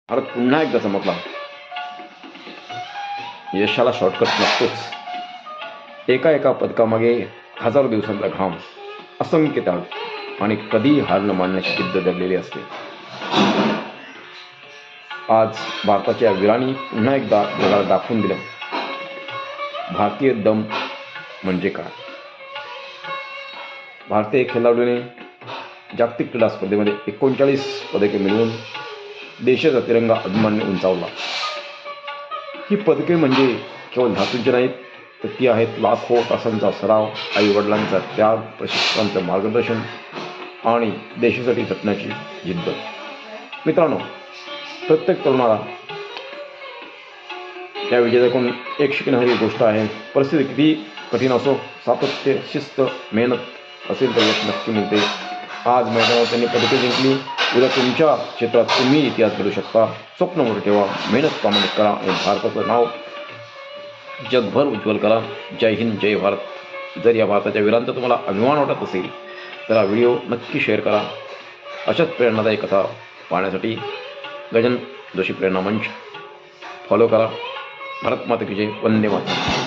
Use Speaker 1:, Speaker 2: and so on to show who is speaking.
Speaker 1: भारत पुन्हा एकदा चमकला. यशाला शॉर्टकट नसतोच. एका पदकामागे हजारो दिवसांचा घाम, असंख्य त्याग आणि कधी हार न मानण्याची जिद्द दडलेली असते. आज भारताच्या वीरांनी पुन्हा एकदा जगाला दाखवून दिलं भारतीय दम म्हणजे काय. भारतीय खेळाडूने जागतिक क्रीडा स्पर्धेमध्ये 39 पदके मिळवून देशाचा तिरंगा अभिमानाने उंचावला. ही पदके म्हणजे केवळ धातूंची नाहीत, तर ती आहेत लाखो तासांचा सराव, आईवडिलांचा त्याग, प्रशिक्षकांचं मार्गदर्शन आणि देशासाठी झटण्याची जिद्द. मित्रांनो, प्रत्येक तरुणाला या विजयाकडून एक शिकण्यासारखी गोष्ट आहे. परिस्थिती किती कठीण असो, सातत्य, शिस्त, मेहनत असेल तर यश नक्की मिळते. आज मैदानावर त्यांनी पदके जिंकली. उद्या तुमच्या क्षेत्रात तुम्ही इतिहास घडू शकता. स्वप्न मोठे ठेवा, मेहनत प्रामाणिक करा आणि भारताचं नाव जगभर उज्ज्वल करा. जय हिंद, जय भारत. जर या भारताच्या वीरांचा तुम्हाला अभिमान वाटत असेल तर हा व्हिडिओ नक्की शेअर करा. अशाच प्रेरणादायी कथा पाहण्यासाठी गजानन जोशी प्रेरणा मंच फॉलो करा. भारत माता की जय. वंदे मातरम.